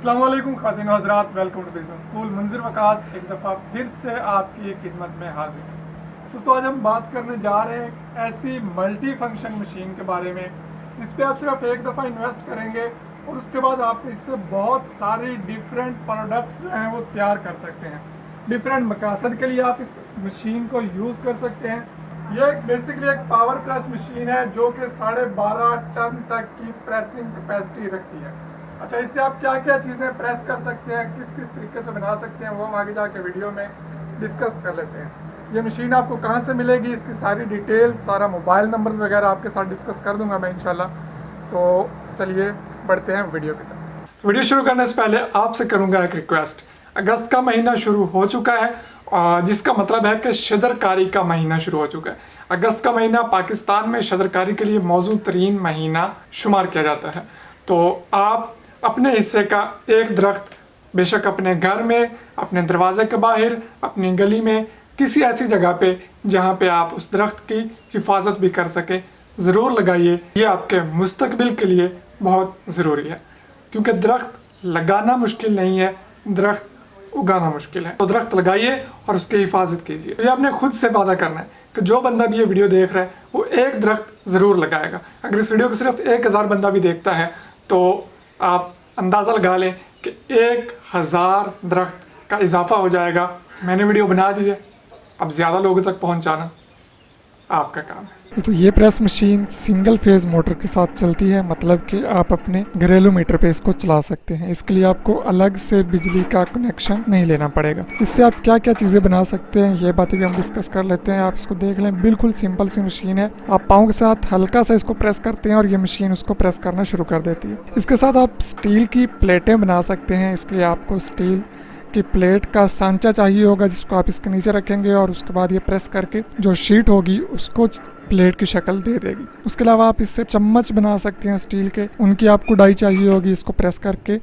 अस्सलाम वालेकुम ख़ातिन व हज़रात, welcome to business school. Manzir Waqas एक दफ़ा फिर से आपकी खिदमत में हाजिर है। दोस्तों, आज हम बात करने जा रहे हैं एक ऐसी मल्टी फंक्शन मशीन के बारे में जिस पे आप सिर्फ एक दफ़ा इन्वेस्ट करेंगे और उसके बाद आप इससे बहुत सारी डिफरेंट प्रोडक्ट्स जो हैं वो तैयार कर सकते हैं। डिफरेंट मकासद के लिए आप इस मशीन को यूज़ कर सकते हैं। ये बेसिकली एक पावर प्रेस मशीन है जो कि 12.5 टन तक की प्रेसिंग कैपेसिटी रखती है। अच्छा, इससे आप क्या क्या चीज़ें प्रेस कर सकते हैं, किस किस तरीके से बना सकते हैं, वो हम आगे जाके वीडियो में डिस्कस कर लेते हैं। ये मशीन आपको कहाँ से मिलेगी, इसकी सारी डिटेल, सारा मोबाइल नंबर वगैरह आपके साथ डिस्कस कर दूंगा मैं इंशाल्लाह। तो चलिए बढ़ते हैं वीडियो की तरफ। वीडियो शुरू करने से पहले आपसे करूँगा एक रिक्वेस्ट। अगस्त का महीना शुरू हो चुका है, जिसका मतलब है कि शजरकारी का महीना शुरू हो चुका है। अगस्त का महीना पाकिस्तान में शजरकारी के लिए मौजूद तरीन महीना शुमार किया जाता है। तो आप अपने हिस्से का एक दरख्त बेशक अपने घर में, अपने दरवाजे के बाहर, अपनी गली में, किसी ऐसी जगह पे जहाँ पे आप उस दरख्त की हिफाजत भी कर सके, ज़रूर लगाइए। ये आपके मुस्तकबिल के लिए बहुत ज़रूरी है, क्योंकि दरख्त लगाना मुश्किल नहीं है, दरख्त उगाना मुश्किल है। तो दरख्त लगाइए और उसकी हिफाजत कीजिए। तो ये आपने खुद से वादा करना है कि जो बंदा भी ये वीडियो देख रहा है वो एक दरख्त ज़रूर लगाएगा। अगर इस वीडियो को सिर्फ 1000 बंदा भी देखता है तो आप अंदाज़ा लगा लें कि 1000 दरख्त का इजाफा हो जाएगा। मैंने वीडियो बना दी है, अब ज़्यादा लोगों तक पहुंचाना आपका काम है। तो ये press machine single phase motor के साथ चलती है, मतलब कि आप अपने घरेलू मीटर पे इसको चला सकते हैं। इसके लिए आपको अलग से बिजली का कनेक्शन नहीं लेना पड़ेगा। इससे आप क्या क्या चीज़ें बना सकते हैं ये बातें भी हम डिस्कस कर लेते हैं। आप इसको देख लें, बिल्कुल सिंपल सी मशीन है। आप पाँव के साथ हल्का सा इसको प्रेस करते हैं और ये मशीन उसको प्रेस करना शुरू कर देती है। इसके साथ आप स्टील की प्लेटें बना सकते हैं। इसके लिए आपको स्टील की प्लेट का सांचा चाहिए होगा, जिसको आप इसके नीचे रखेंगे और उसके बाद ये प्रेस करके जो शीट होगी उसको प्लेट की शक्ल दे देगी। उसके अलावा आप इससे चम्मच बना सकते हैं स्टील के, उनकी आपको डाई चाहिए होगी, इसको प्रेस करके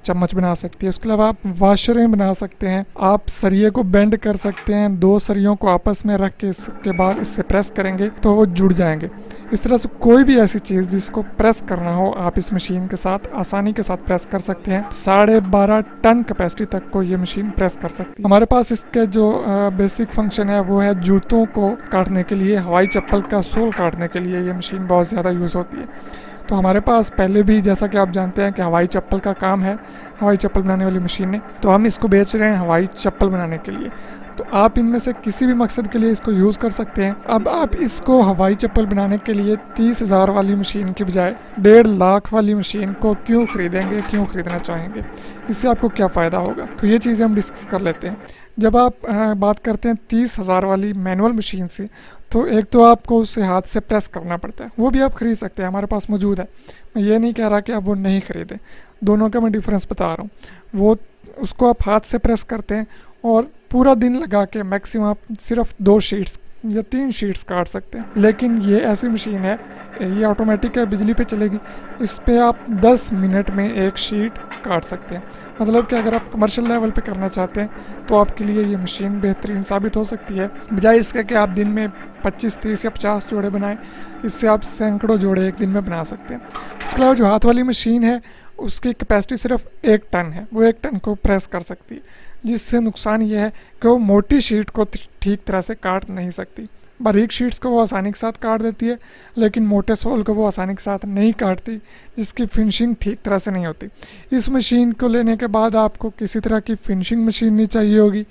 चम्मच बना सकती है। उसके अलावा आप वाशरें बना सकते हैं। आप सरिये को बेंड कर सकते हैं, 2 सरियों को आपस में रख के इसके बाद इससे प्रेस करेंगे तो वो जुड़ जाएंगे। इस तरह से कोई भी ऐसी चीज़ जिसको प्रेस करना हो आप इस मशीन के साथ आसानी के साथ प्रेस कर सकते हैं। 12.5 टन कैपेसिटी तक को ये मशीन प्रेस कर सकती है। हमारे पास इसके जो बेसिक फंक्शन है वो है जूतों को काटने के लिए, हवाई चप्पल का सोल काटने के लिए ये मशीन बहुत ज़्यादा यूज़ होती है। तो हमारे पास पहले भी, जैसा कि आप जानते हैं कि हवाई चप्पल का काम है, हवाई चप्पल बनाने वाली मशीन है, तो हम इसको बेच रहे हैं हवाई चप्पल बनाने के लिए। तो आप इनमें से किसी भी मकसद के लिए इसको यूज़ कर सकते हैं। अब आप इसको हवाई चप्पल बनाने के लिए 30,000 वाली मशीन की बजाय 1.5 लाख वाली मशीन को क्यों खरीदेंगे, क्यों खरीदना चाहेंगे, इससे आपको क्या फ़ायदा होगा, तो ये चीज़ें हम डिस्कस कर लेते हैं। जब आप बात करते हैं 30,000 वाली मैनुअल मशीन से, तो एक तो आपको उसे हाथ से प्रेस करना पड़ता है, वो भी आप ख़रीद सकते हैं, हमारे पास मौजूद है। मैं ये नहीं कह रहा कि आप वो नहीं ख़रीदें, दोनों का मैं डिफरेंस बता रहा हूँ। वो उसको आप हाथ से प्रेस करते हैं और पूरा दिन लगा के मैक्सिमम आप सिर्फ 2 शीट्स या 3 शीट्स काट सकते हैं। लेकिन ये ऐसी मशीन है, ये ऑटोमेटिक है, बिजली पे चलेगी, इस पे आप 10 मिनट में 1 शीट काट सकते हैं। मतलब कि अगर आप कमर्शियल लेवल पे करना चाहते हैं तो आपके लिए ये मशीन बेहतरीन साबित हो सकती है। बजाय इसके कि आप दिन में 25, 30 या 50 जोड़े बनाएं, इससे आप सैकड़ों जोड़े एक दिन में बना सकते हैं। इसके अलावा जो हाथ वाली मशीन है उसकी कैपेसिटी सिर्फ 1 टन है, वो 1 टन को प्रेस कर सकती है, जिससे नुकसान ये है कि वो मोटी शीट को ठीक तरह से काट नहीं सकती। बारीक शीट्स को वो आसानी के साथ काट देती है, लेकिन मोटे सोल को वो आसानी के साथ नहीं काटती, जिसकी फिनिशिंग ठीक तरह से नहीं होती। इस मशीन को लेने के बाद आपको किसी तरह की फिनिशिंग मशीन नहीं चाहिए होगी,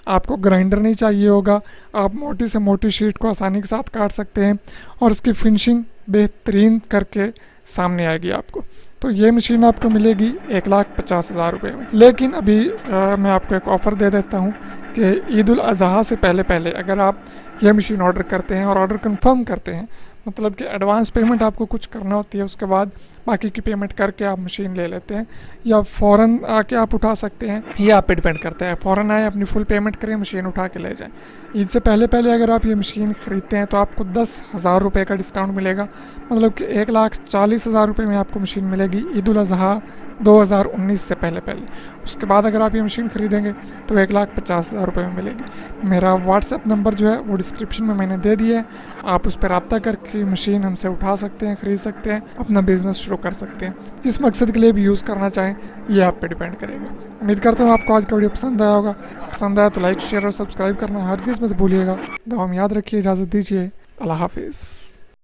आपको ग्राइंडर नहीं चाहिए होगा, आप मोटी से मोटी शीट को आसानी के साथ काट सकते हैं और उसकी फिनिशिंग बेहतरीन करके सामने आएगी आपको। तो ये मशीन आपको मिलेगी 1,50,000 रुपये में। लेकिन अभी मैं आपको एक ऑफ़र दे देता हूँ कि ईद उल अज़हा से पहले अगर आप ये मशीन ऑर्डर करते हैं और ऑर्डर कंफर्म करते हैं, मतलब कि एडवांस पेमेंट आपको कुछ करना होती है, उसके बाद बाकी की पेमेंट करके आप मशीन ले लेते हैं, या फ़ौरन आके आप उठा सकते हैं, ये आप पे डिपेंड करता है। फ़ौरन आए, अपनी फुल पेमेंट करें, मशीन उठा के ले जाएं। ईद से पहले अगर आप ये मशीन ख़रीदते हैं तो आपको 10,000 रुपये का डिस्काउंट मिलेगा, मतलब कि 1,40,000 रुपये में आपको मशीन मिलेगी ईद उल अज़हा 2019 से पहले। उसके बाद अगर आप ये मशीन ख़रीदेंगे तो 1,50,000 रुपये में मिलेगी। मेरा व्हाट्सएप नंबर जो है वो डिस्क्रिप्शन में मैंने दे दिया है, आप उस पर रब्ता करके मशीन हमसे उठा सकते हैं, ख़रीद सकते हैं, अपना बिज़नेस शुरू कर सकते हैं। जिस मकसद के लिए भी यूज़ करना चाहें ये आप पे डिपेंड करेगा। उम्मीद करता हूँ आपको आज का वीडियो पसंद आया होगा। पसंद आया तो लाइक शेयर और सब्सक्राइब करना हरगिज़ मत भूलिएगा। दुआ में याद रखिए, इजाज़त दीजिए, अल्लाह हाफिज़।